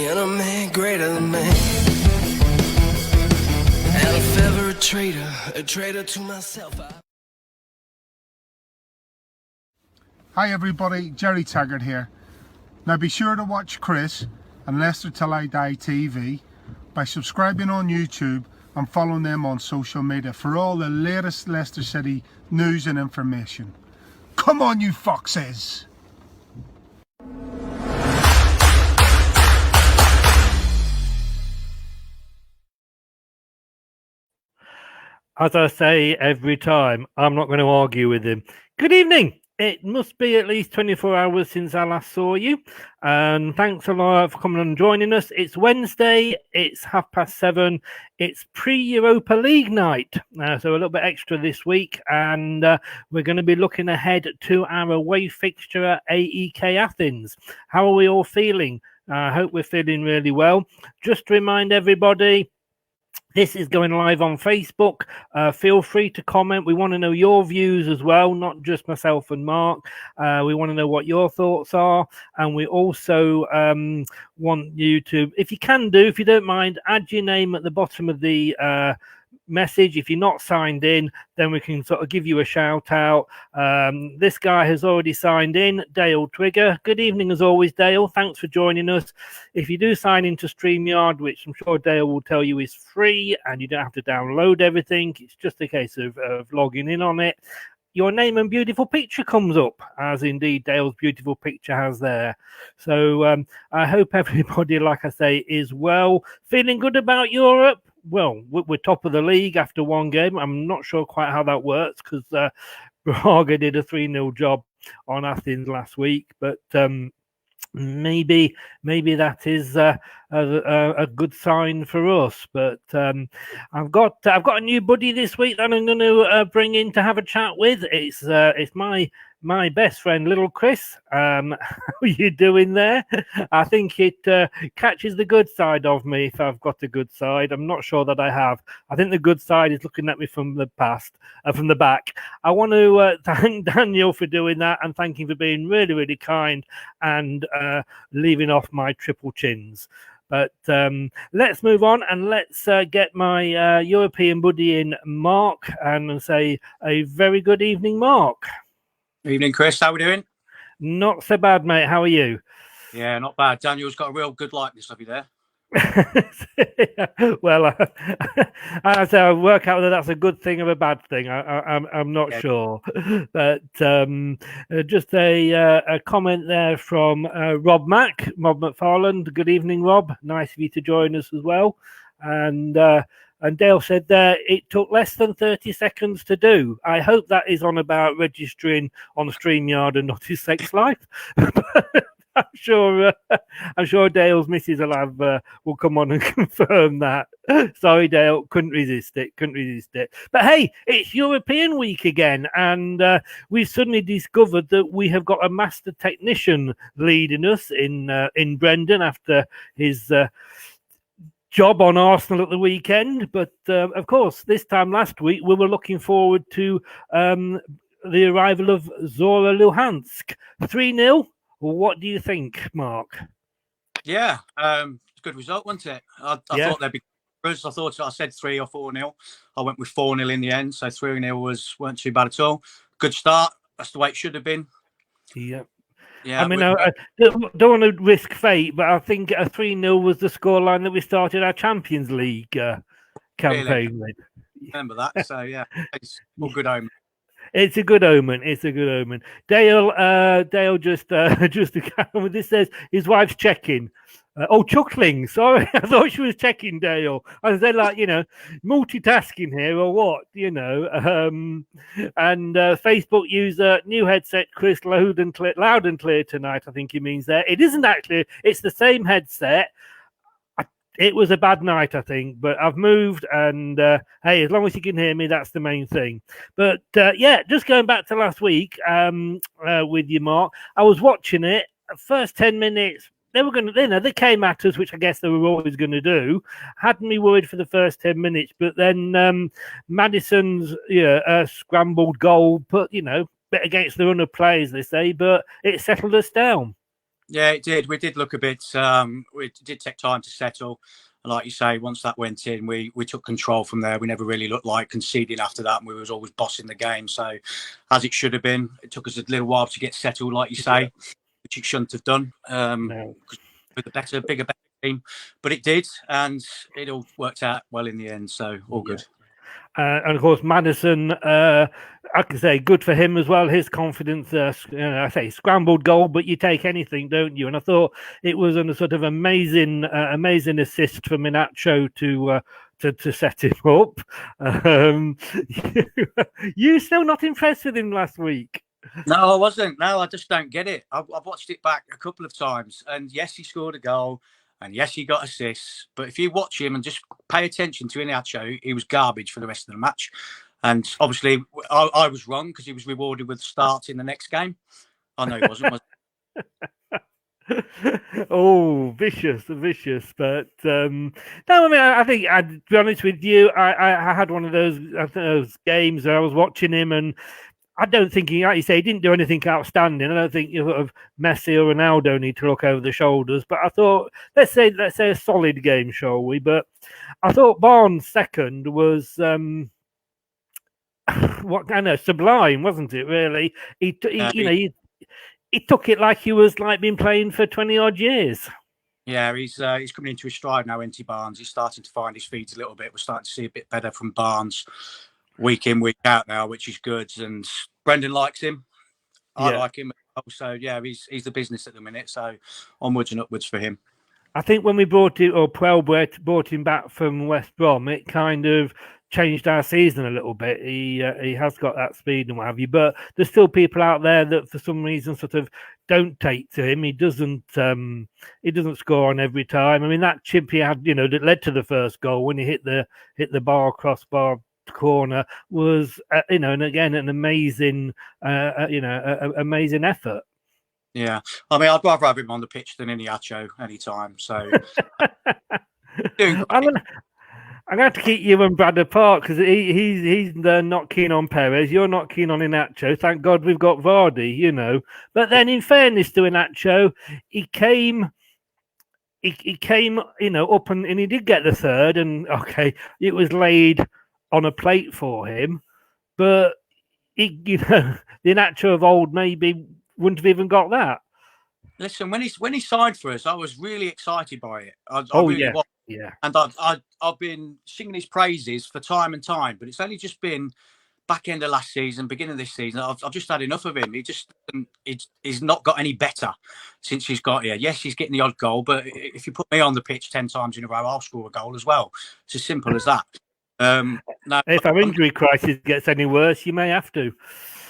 and a man greater than man. And if ever a traitor to myself. Hi everybody, Jerry Taggart here. Now be sure to watch Chris and Leicester Till I Die TV by subscribing on YouTube and following them on social media for all the latest Leicester City news and information. Come on you foxes! As I say every time, I'm not going to argue with him. Good evening. It must be at least 24 hours since I last saw you. And thanks a lot for coming and joining us. It's Wednesday. It's 7:30. It's pre-Europa League night. So a little bit extra this week. And we're going to be looking ahead to our away fixture at AEK Athens. How are we all feeling? I hope we're feeling really well. Just to remind everybody, this is going live on Facebook. Feel free to comment. We want to know your views as well, not just myself and Mark. We want to know what your thoughts are. And we also want you to, if you don't mind, add your name at the bottom of the message. If you're not signed in, then we can sort of give you a shout out. This guy has already signed in, Dale Twigger. Good evening as always, Dale. Thanks for joining us. If you do sign into StreamYard, which I'm sure Dale will tell you is free and you don't have to download everything, it's just a case of logging in on it, your name and beautiful picture comes up, as indeed Dale's beautiful picture has there. So I hope everybody, like I say, is well. Feeling good about Europe? Well, we're top of the league after one game. I'm not sure quite how that works because Braga did a 3-0 job on Athens last week, but maybe that is a good sign for us. But I've got a new buddy this week that I'm going to bring in to have a chat with. It's my best friend, little Chris. How are you doing there? I think it catches the good side of me if I've got a good side. I'm not sure that I have. I think the good side is looking at me from the back. I want to thank Daniel for doing that and thank him for being really, really kind and leaving off my triple chins. But let's move on and let's get my European buddy in, Mark, and say a very good evening, Mark. Evening, Chris. How are we doing? Not so bad, mate. How are you? Yeah, not bad. Daniel's got a real good likeness of you there. Well, I work out whether that's a good thing or a bad thing. I'm not sure, but just a comment there from Rob McFarland. Good evening, Rob. Nice of you to join us as well. And Dale said it took less than 30 seconds to do. I hope that is on about registering on StreamYard and not his sex life. I'm sure Dale's missus will come on and confirm that. Sorry, Dale, couldn't resist it. But hey, it's European week again, and we've suddenly discovered that we have got a master technician leading us in Brendan after his job on Arsenal at the weekend. But of course, this time last week we were looking forward to the arrival of Zora Luhansk. 3-0. What do you think, Mark? Yeah, good result, wasn't it? I thought they'd be good. I said 3 or 4-0. I went with 4-0 in the end, so 3-0 weren't too bad at all. Good start. That's the way it should have been. Yeah. Yeah, I mean, I don't want to risk fate, but I think a 3-0 was the scoreline that we started our Champions League campaign with. Remember that? So yeah, it's all good omen. It's a good omen. Dale just with this says his wife's checking. Chuckling. Sorry, I thought she was checking Dale. I said, multitasking here or what? And Facebook user, new headset, Chris, loud and clear tonight. I think he means there. It isn't actually. It's the same headset. It was a bad night, I think, but I've moved, and hey, as long as you can hear me, that's the main thing. But just going back to last week with you, Mark, I was watching it. First 10 minutes, they came at us, which I guess they were always going to do. Had me worried for the first 10 minutes, but then Maddison's scrambled goal put, bit against the run of play, as they say, but it settled us down. Yeah, it did. We did look a bit. We did take time to settle. And like you say, once that went in, we took control from there. We never really looked like conceding after that, and we was always bossing the game. So, as it should have been, it took us a little while to get settled, like you say, which it shouldn't have done. No. With a bigger team, but it did, and it all worked out well in the end. So all good. And of course, Madison, I can say good for him as well. His confidence, I say scrambled goal, but you take anything, don't you? And I thought it was a sort of amazing assist from Inacho to set him up. You still not impressed with him last week? No, I wasn't. No, I just don't get it. I've watched it back a couple of times, and yes, he scored a goal. And yes, he got assists, but if you watch him and just pay attention to Inacho, he was garbage for the rest of the match. And obviously, I was wrong because he was rewarded with starts in the next game. I know he wasn't. Oh, vicious. But no, I mean, I think, to be honest with you, I had one of those games where I was watching him and I don't think like you say, he didn't do anything outstanding. I don't think sort of Messi or Ronaldo need to look over the shoulders. But I thought, let's say a solid game, shall we? But I thought Barnes' second was sublime, wasn't it? Really, he took it like he was like been playing for 20 odd years. Yeah, he's coming into his stride now, isn't he, Barnes? He's starting to find his feet a little bit. We're starting to see a bit better from Barnes week in, week out now, which is good. And Brendan likes him. I like him. So yeah, he's the business at the minute. So onwards and upwards for him. I think when we brought him back from West Brom, it kind of changed our season a little bit. He has got that speed and what have you, but there's still people out there that for some reason sort of don't take to him. He doesn't score on every time. I mean, that chip he had, that led to the first goal when he hit the crossbar corner was and again an amazing amazing effort. Yeah, I mean, I'd rather have him on the pitch than Inacho anytime. So I'm gonna have to keep you and Brad apart because he's not keen on Perez. You're not keen on Inacho. Thank God we've got Vardy, But then, in fairness to Inacho, he came up and he did get the third, and okay, it was laid on a plate for him, but the Inacho of old maybe wouldn't have even got that. Listen, when he signed for us, I was really excited by it. I really was. Yeah. And I've been singing his praises for time and time, but it's only just been back end of last season, beginning of this season. I've just had enough of him. He's not got any better since he's got here. Yes, he's getting the odd goal, but if you put me on the pitch 10 times in a row, I'll score a goal as well. It's as simple as that. No, if our injury crisis gets any worse, you may have to.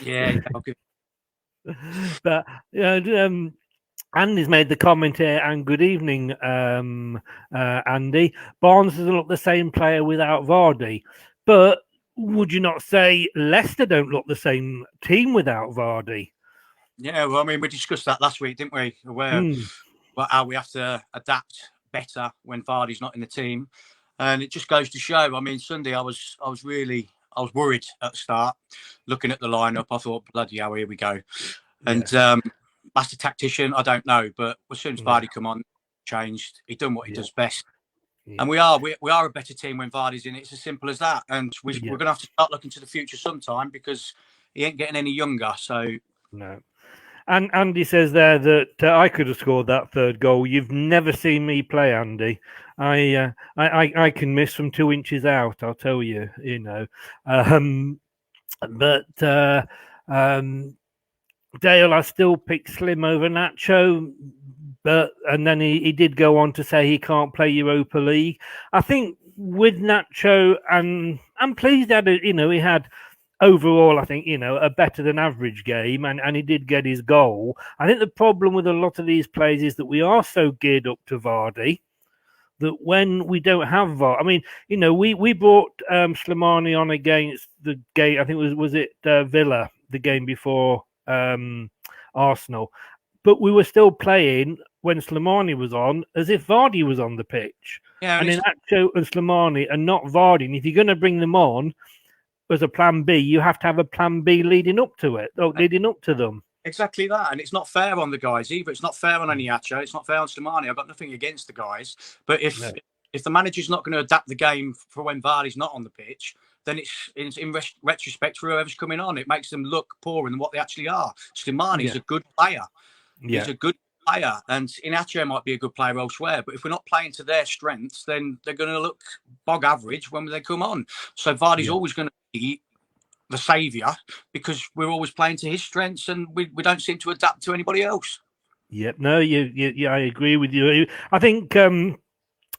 Yeah. But Andy's made the comment here, and good evening, Andy. Barnes doesn't look the same player without Vardy, but would you not say Leicester don't look the same team without Vardy? Yeah, well, I mean, we discussed that last week, didn't we? How we have to adapt better when Vardy's not in the team. And it just goes to show. I mean, Sunday I was worried at the start, looking at the lineup. I thought, bloody hell, here we go. And master tactician, I don't know, but as soon as Vardy come on, changed. He done what he does best. Yeah. And we are a better team when Vardy's in it. It's as simple as that. And we're going to have to start looking to the future sometime because he ain't getting any younger. So no. And Andy says there that I could have scored that third goal. You've never seen me play, Andy. I can miss from 2 inches out. I'll tell you, But Dale, I still pick Slim over Nacho. And then he did go on to say he can't play Europa League. I think with Nacho, and I'm pleased that he had. Overall, I think, a better than average game, and he did get his goal. I think the problem with a lot of these players is that we are so geared up to Vardy that when we don't have Vardy, I mean, we brought Slimani on against the game, I think was it Villa, the game before Arsenal, but we were still playing when Slimani was on as if Vardy was on the pitch. Yeah, and Inacho and Slimani are not Vardy, and if you're going to bring them on as a plan B, you have to have a plan B leading up to them. Exactly that, and it's not fair on the guys either. It's not fair on Iniacho. It's not fair on Slimani. I've got nothing against the guys, but if the manager's not going to adapt the game for when Vardy's not on the pitch, then it's in retrospect for whoever's coming on. It makes them look poorer than what they actually are. Slimani's a good player. He's a good player, and Iniacho might be a good player elsewhere. But if we're not playing to their strengths, then they're going to look bog average when they come on. So Vardy's always going to be the saviour because we're always playing to his strengths, and we don't seem to adapt to anybody else. Yep, no, I agree with you. I think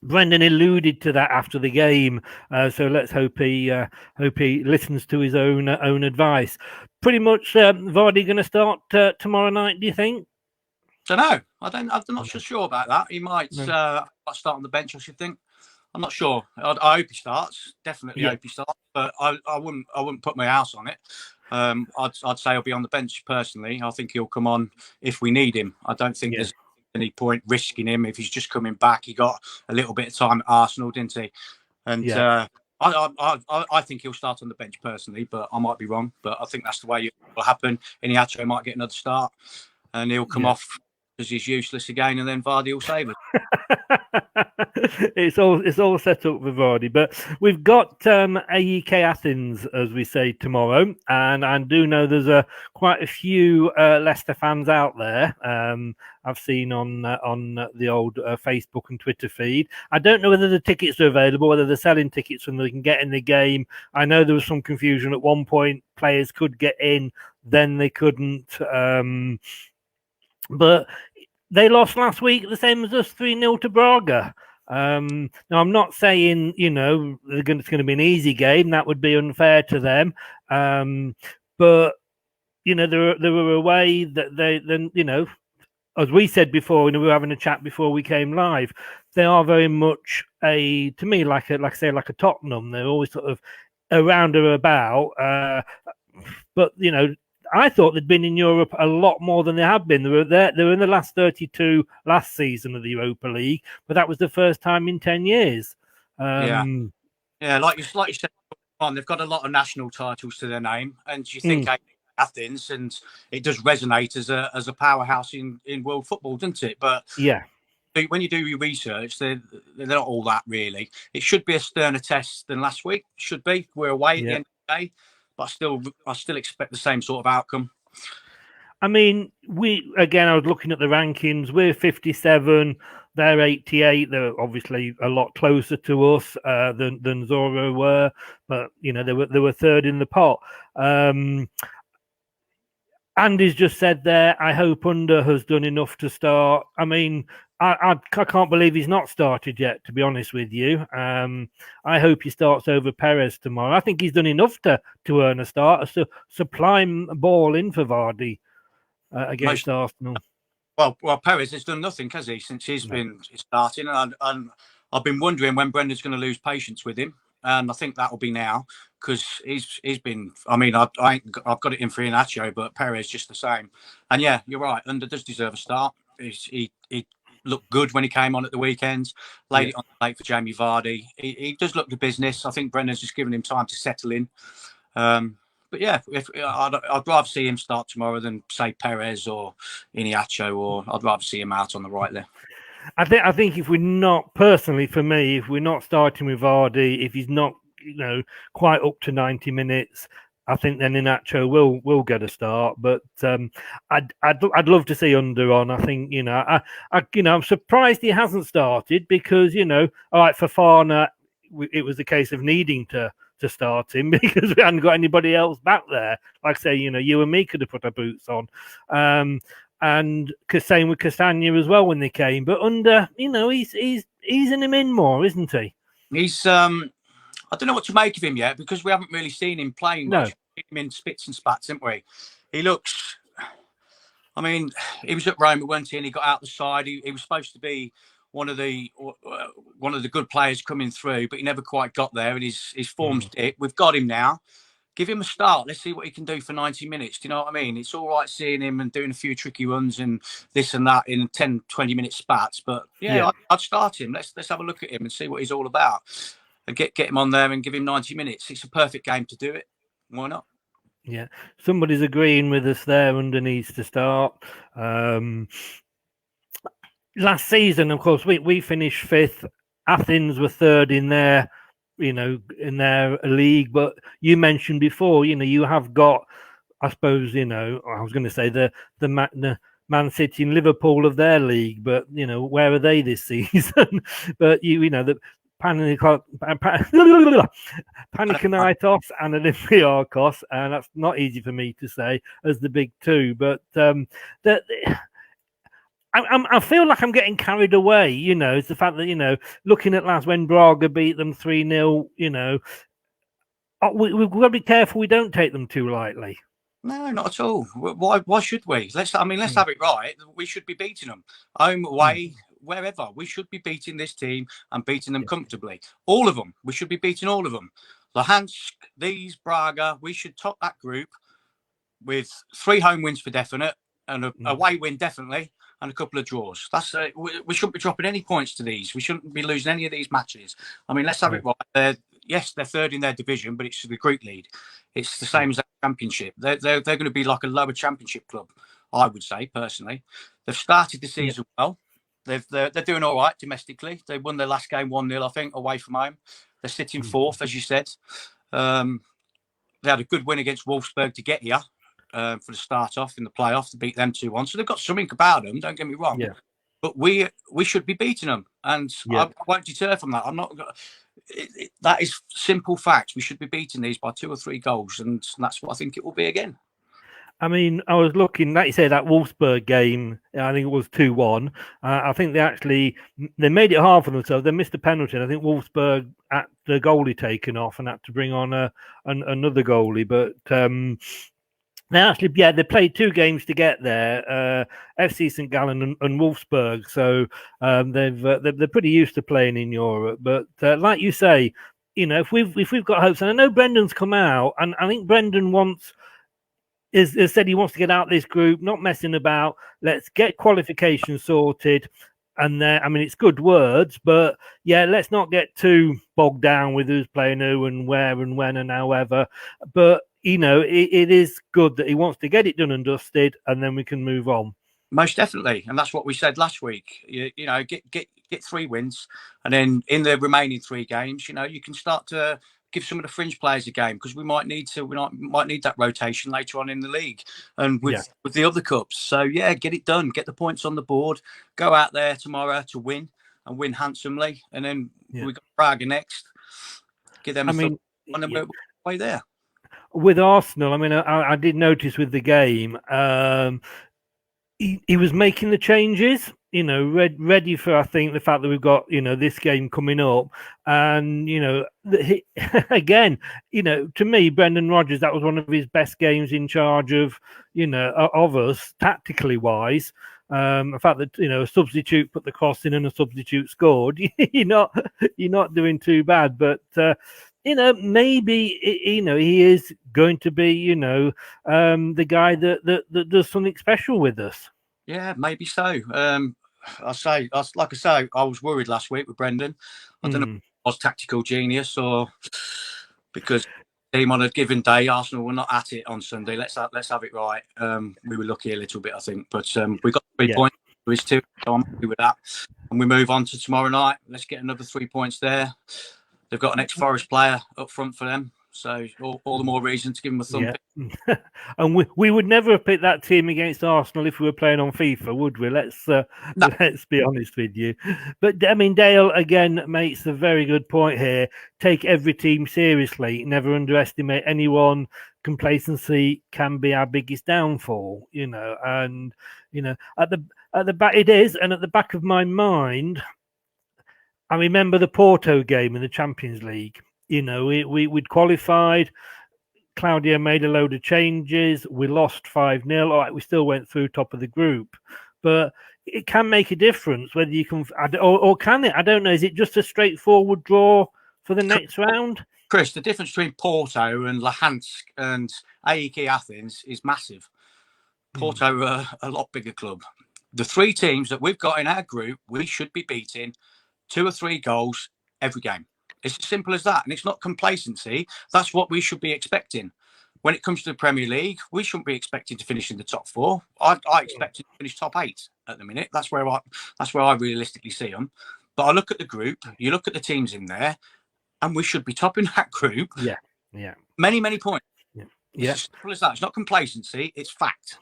Brendan alluded to that after the game, so let's hope he listens to his own advice. Pretty much, Vardy going to start tomorrow night? Do you think? Don't know. I'm not so sure about that. He might start on the bench, I should think. I'm not sure. I hope he starts. Definitely hope he starts. But I wouldn't put my house on it. I'd say he'll be on the bench personally. I think he'll come on if we need him. I don't think there's any point risking him if he's just coming back. He got a little bit of time at Arsenal, didn't he? And I think he'll start on the bench personally, but I might be wrong. But I think that's the way it will happen. Iniacho might get another start, and he'll come off because he's useless again, and then Vardy will save us. It's all set up for Vardy, but we've got AEK Athens, as we say, tomorrow, and I do know there's quite a few Leicester fans out there. I've seen on the old Facebook and Twitter feed. I don't know whether the tickets are available, whether they're selling tickets and they can get in the game. I know there was some confusion at one point. Players could get in, then they couldn't. But they lost last week, the same as us, 3-0 to Braga. Now, I'm not saying, it's going to be an easy game. That would be unfair to them. But, there were a way that as we said before, we were having a chat before we came live, they are very much to me, like a Tottenham. They're always sort of around or about. But, I thought they'd been in Europe a lot more than they have been. They were in the last 32 last season of the Europa League, but that was the first time in 10 years. Like you said, they've got a lot of national titles to their name, and you think Athens, and it does resonate as a powerhouse in world football, doesn't it? But when you do your research, they're not all that really. It should be a sterner test than last week. Should be. We're away at the end of the day. But I still expect the same sort of outcome. I mean, I was looking at the rankings. We're 57, they're 88. They're obviously a lot closer to us than Zorro were, but they were third in the pot. Andy's just said there, I hope Under has done enough to start. I mean, I can't believe he's not started yet, to be honest with you. I hope he starts over Perez tomorrow. I think he's done enough to earn a start, a sublime ball in for Vardy against Arsenal. Well, Perez has done nothing, has he, since he's been starting? And I've been wondering when Brendan's going to lose patience with him. And I think that will be now because he's been. I mean, I've got it in for Iniacho, but Perez just the same. And yeah, you're right. Under does deserve a start. He looked good when he came on at the weekend. Laid it on the plate for Jamie Vardy. He does look the business. I think Brendan's just given him time to settle in. But yeah, I'd rather see him start tomorrow than say Perez or Iniacho, or I'd rather see him out on the right there. I think if we're not, personally for me, if we're not starting with Vardy, if he's not, quite up to 90 minutes, I think then Iniacho will get a start. But I'd love to see Under on. I think I'm surprised he hasn't started because all right, Fofana, it was a case of needing to start him because we hadn't got anybody else back there. Like I say, you and me could have put our boots on. And same with Castagna as well when they came. But Under, he's easing him in more, isn't he? He's I don't know what to make of him yet because we haven't really seen him playing much. We've seen him in spits and spats, haven't we? He looks. I mean, he was at Roma, weren't he? And he got out the side. He was supposed to be one of the good players coming through, but he never quite got there. And his form's dipped. We've got him now. Give him a start. Let's see what he can do for 90 minutes. Do you know what I mean? It's all right seeing him and doing a few tricky runs and this and that in 10, 20-minute spats. But I'd start him. Let's have a look at him and see what he's all about. And get him on there and give him 90 minutes. It's a perfect game to do it. Why not? Yeah, somebody's agreeing with us there underneath to start. Last season, of course, we finished fifth. Athens were third in their, in their league. But you mentioned before, you have got, I suppose, I was going to say the Man City and Liverpool of their league, but where are they this season? But the Panathinaikos and Olympiakos, and that's not easy for me to say as the big two, but I feel like I'm getting carried away. It's the fact that looking at last when Braga beat them 3-0. We've got to be careful we don't take them too lightly. No, not at all. Why should we? Let's have it right. We should be beating them. Home, away, wherever. We should be beating this team and beating them comfortably. All of them. We should be beating all of them. Luhansk, these, Braga, we should top that group with 3 home wins for definite and a away win definitely and a couple of draws. That's we shouldn't be dropping any points to these. We shouldn't be losing any of these matches. I mean, let's have it right. Yes, they're third in their division, but it's the group lead. It's the same as the championship. They're going to be like a lower championship club, I would say personally. They've started the season well. They're doing all right domestically. They won their last game 1-0, I think, away from home. They're sitting fourth, as you said. They had a good win against Wolfsburg to get here for the start off in the playoff to beat them 2-1. So they've got something about them. Don't get me wrong. Yeah. But we should be beating them, and I won't deter from that. I'm not. That is simple fact. We should be beating these by 2 or 3 goals, and that's what I think it will be again. I mean, I was looking, like you said, that Wolfsburg game, I think it was 2-1. I think they made it hard for themselves. They missed a penalty. And I think Wolfsburg had the goalie taken off and had to bring on another goalie. But they actually, they played 2 games to get there, FC St. Gallen and Wolfsburg. So they're pretty used to playing in Europe. But like you say, if we've got hopes, and I know Brendan's come out, and I think Brendan has said he wants to get out of this group, not messing about. Let's get qualification sorted. And it's good words, but let's not get too bogged down with who's playing who and where and when and however. But it is good that he wants to get it done and dusted, and then we can move on. Most definitely, and that's what we said last week. Get 3 wins, and then in the remaining 3 games, you can start to give some of the fringe players a game, because we might need that rotation later on in the league and with the other cups. So get it done, get the points on the board, go out there tomorrow to win and win handsomely, and then we got Braga next. Give them and then we're way there. With Arsenal, I did notice with the game, he was making the changes, ready for, I think, the fact that we've got, this game coming up. And, again, to me, Brendan Rodgers, that was one of his best games in charge of, of us, tactically wise. The fact that, a substitute put the cross in and a substitute scored, you're not doing too bad. But, maybe he is going to be the guy that does something special with us. Yeah, maybe so. I was worried last week with Brendan. I don't know if I was tactical genius or because team on a given day, Arsenal were not at it on Sunday. Let's have it right. We were lucky a little bit, I think, but we got 3 points. There is 2, so I'm happy with that. And we move on to tomorrow night. Let's get another 3 points there. They've got an ex-Forest player up front for them, so all the more reason to give them a thump. Yeah. And we would never have picked that team against Arsenal if we were playing on FIFA, would we? Let's be honest with you. But Dale again makes a very good point here. Take every team seriously. Never underestimate anyone. Complacency can be our biggest downfall, And at the back it is, and at the back of my mind, I remember the Porto game in the Champions League. We'd qualified. Claudio made a load of changes. We lost 5-0. All right, we still went through top of the group. But it can make a difference whether you can, or can it? I don't know. Is it just a straightforward draw for the next round? Chris, the difference between Porto and Luhansk and AEK Athens is massive. Porto are a lot bigger club. The 3 teams that we've got in our group, we should be beating 2 or 3 goals every game. It's as simple as that. And it's not complacency. That's what we should be expecting. when it comes to the Premier League, we shouldn't be expected to finish in the top 4. I expect to finish top 8 at the minute. That's where I realistically see them. But I look at the group, you look at the teams in there, and we should be topping that group. Yeah. Many points. Yeah. It's as simple as that. It's not complacency, it's fact.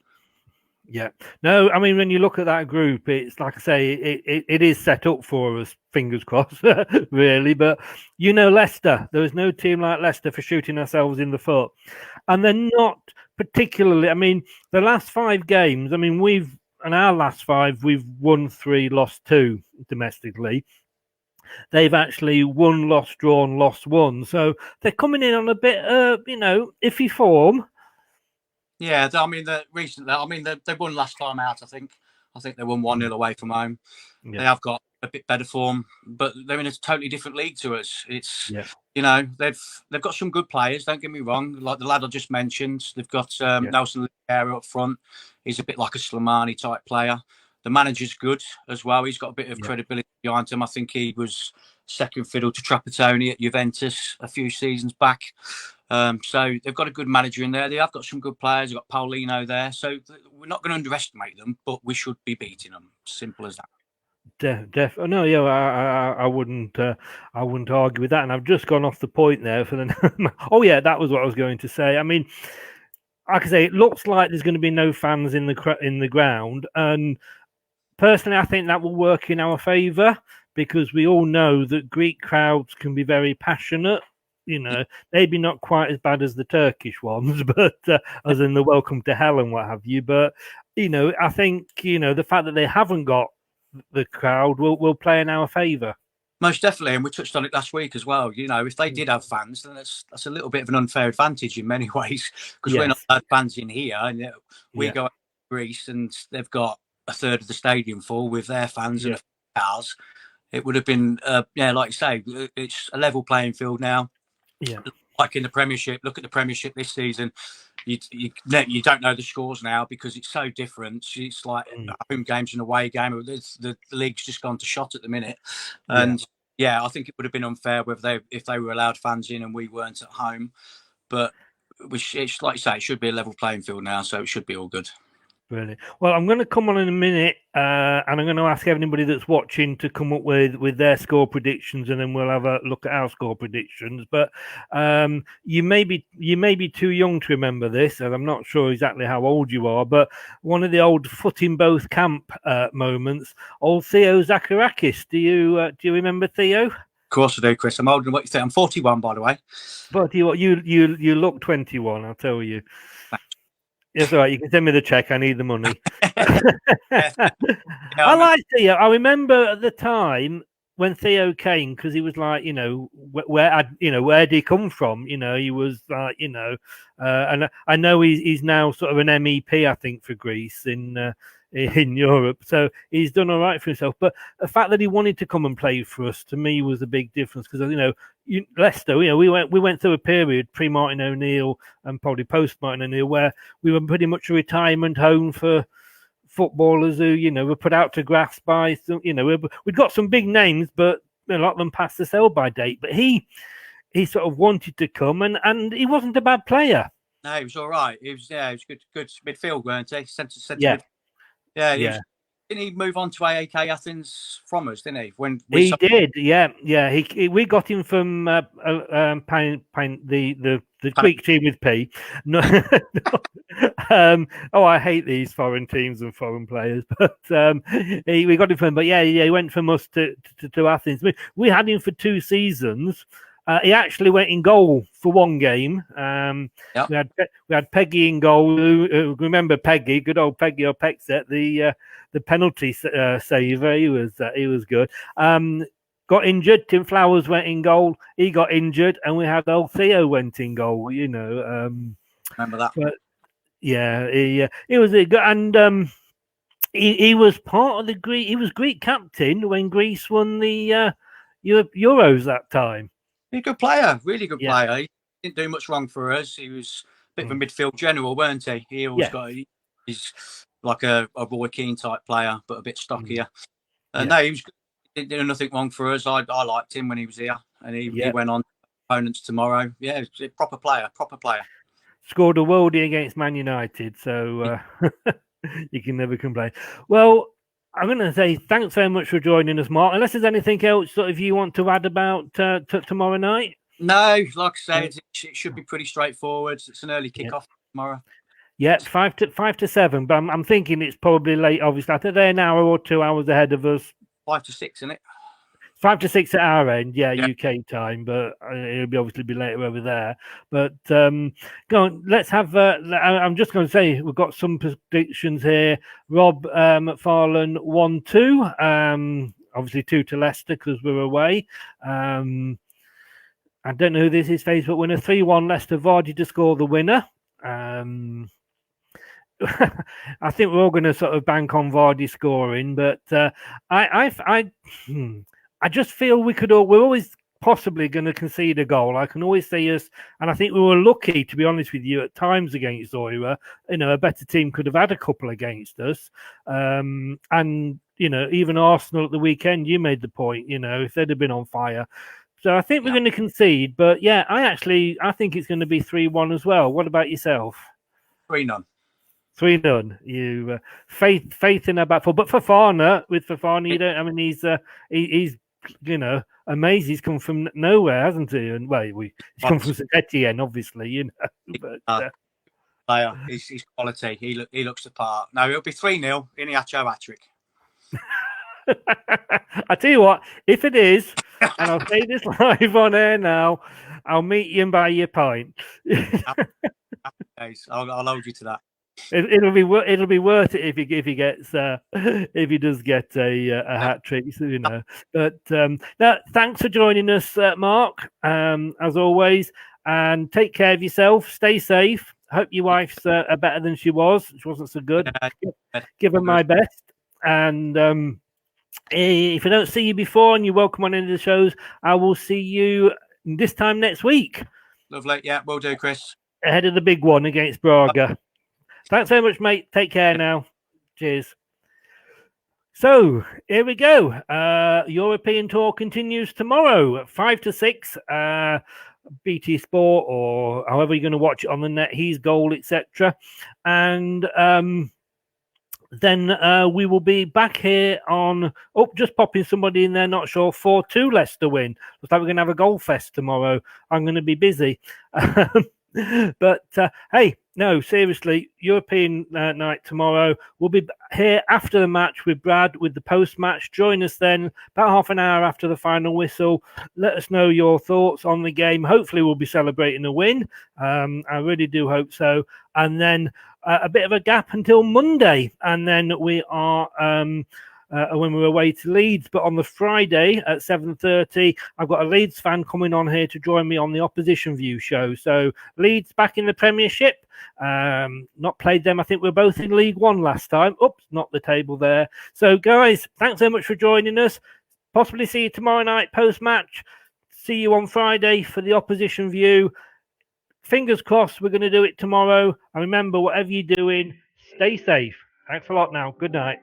Yeah. No, I mean, when you look at that group, it's like I say, it is set up for us, fingers crossed, really. But, Leicester, there is no team like Leicester for shooting ourselves in the foot. And they're not particularly, I mean, the last 5 games, I mean, we've won 3, lost 2 domestically. They've actually won, lost, drawn, lost 1. So they're coming in on a bit, iffy form. Yeah, I mean, recently, they won last time out. I think they won 1-0 away from home. Yeah. They have got a bit better form, but they're in a totally different league to us. It's they've got some good players. Don't get me wrong. Like the lad I just mentioned, they've got Nelson Liera up front. He's a bit like a Slimani type player. The manager's good as well. He's got a bit of credibility behind him. I think he was second fiddle to Trapattoni at Juventus a few seasons back. So they've got a good manager in there. They have got some good players. They've got Paulino there. So we're not going to underestimate them, but we should be beating them. Simple as that. No, yeah, I wouldn't argue with that. And I've just gone off the point there for the. Oh yeah, that was what I was going to say. I mean, like I say, it looks like there's going to be no fans in the ground, and personally, I think that will work in our favour because we all know that Greek crowds can be very passionate. Maybe not quite as bad as the Turkish ones, but as in the welcome to hell and what have you. But I think the fact that they haven't got the crowd will play in our favour. Most definitely, and we touched on it last week as well. If they did have fans, then that's a little bit of an unfair advantage in many ways because we're not allowed fans in here, and we go to Greece and they've got a third of the stadium full with their fans and cars. It would have been, like you say, it's a level playing field now. Yeah, like in the Premiership. Look at the Premiership this season. You don't know the scores now because it's so different. It's like home games and away game. The league's just gone to shot at the minute, and I think it would have been unfair if they were allowed fans in and we weren't at home. But it's like you say, it should be a level playing field now, so it should be all good. Brilliant. Well, I'm going to come on in a minute, and I'm going to ask everybody that's watching to come up with their score predictions, and then we'll have a look at our score predictions. But you may be too young to remember this, and I'm not sure exactly how old you are. But one of the old foot in both camp moments, old Theo Zacharakis. Do you remember Theo? Of course I do, Chris. I'm older than what you think. I'm 41, by the way. But you look 21. I'll tell you. It's all right. You can send me the check. I need the money. I like Theo. I remember at the time when Theo came because he was like, where did he come from? He was like, and I know he's now sort of an MEP, I think, for Greece in Europe. So he's done all right for himself. But the fact that he wanted to come and play for us, to me, was a big difference because, Leicester, we went through a period pre-Martin O'Neill and probably post-Martin O'Neill where we were pretty much a retirement home for footballers who, were put out to grass by some, we'd got some big names, but a lot of them passed the sell-by date. But he sort of wanted to come and he wasn't a bad player. No, he was all right. He was good midfield, weren't he? Centre yeah. Mid. Didn't he move on to AEK Athens from us? Didn't he? He did, yeah. We got him from the Greek team with P. No, I hate these foreign teams and foreign players, but we got him from. But he went from us to Athens. We had him for 2 seasons. He actually went in goal for 1 game. We had Peggy in goal. Remember Peggy? Good old Peggy or Pexet, the penalty saver. He was good. Got injured. Tim Flowers went in goal. He got injured, and we had old Theo went in goal. Remember that? But he was good, and he was part of the Greek. He was Greek captain when Greece won the Euros that time. He's a good player, really good player. He didn't do much wrong for us. He was a bit of a midfield general, weren't he? He always he's like a Roy Keane type player, but a bit stockier. No, he didn't do nothing wrong for us. I liked him when he was here, and he went on opponents tomorrow. Yeah, he's a proper player. scored a worldie against Man United, so you can never complain. Well, I'm going to say thanks very much for joining us, Mark. Unless there's anything else sort of you want to add about tomorrow night? No, like I said, it should be pretty straightforward. It's an early kickoff tomorrow. Yeah, 5 to 7. But I'm thinking it's probably late. Obviously, I think they're an hour or 2 hours ahead of us. 5 to 6, isn't it? 5 to 6 at our end, yeah. UK time, but it'll be obviously be later over there. But go on, let's have. I'm just going to say we've got some predictions here. Rob McFarlane 1-2. Obviously 2 to Leicester because we're away. I don't know who this is. Facebook winner 3-1 Leicester. Vardy to score the winner. I think we're all going to sort of bank on Vardy scoring, but I just feel we're always possibly going to concede a goal. I can always say us, and I think we were lucky, to be honest with you, at times against Zoira. A better team could have had a couple against us. And, even Arsenal at the weekend, you made the point, if they'd have been on fire. So I think we're going to concede, but I think it's going to be 3-1 as well. What about yourself? 3-0. 3-0. You faith in our back four, but Fofana, you don't. I mean, he's amazing. He's come from nowhere, hasn't he? And he's come from St Etienne, obviously. But player, he's quality. He looks the part. No, it'll be 3-0. Iniacho hat-trick. I tell you what, if it is, and I'll say this live on air now, I'll meet you and buy you a pint. I'll hold you to that. It'll be worth it if he does get a hat trick, But now, thanks for joining us, Mark. As always, and take care of yourself. Stay safe. Hope your wife's better than she was. She wasn't so good. Give her my best. And if I don't see you before, and you're welcome on any of the shows, I will see you this time next week. Lovely. Yeah, will do, Chris. Ahead of the big one against Braga. Thanks very much, mate. Take care now. Cheers. So here we go. European tour continues tomorrow at 5 to 6. BT Sport, or however you're going to watch it on the net, He's Goal, etc. And then we will be back here on. Just popping somebody in there. Not sure. 4-2 Leicester win. Looks like we're going to have a goal fest tomorrow. I'm going to be busy. But hey, no, seriously, European night tomorrow. We'll be here after the match with Brad with the post-match. Join us then about half an hour after the final whistle. Let us know your thoughts on the game. Hopefully we'll be celebrating a win. I really do hope so. And then a bit of a gap until Monday. And then we are when we're away to Leeds. But on the Friday at 7:30, I've got a Leeds fan coming on here to join me on the Opposition View show. So Leeds back in the Premiership. Not played them. I think we were both in League One last time. Oops, not the table there. So guys, thanks so much for joining us. Possibly see you tomorrow night post-match. See you on Friday for the Opposition View. Fingers crossed we're going to do it tomorrow. And remember, whatever you're doing, stay safe. Thanks a lot now. Good night.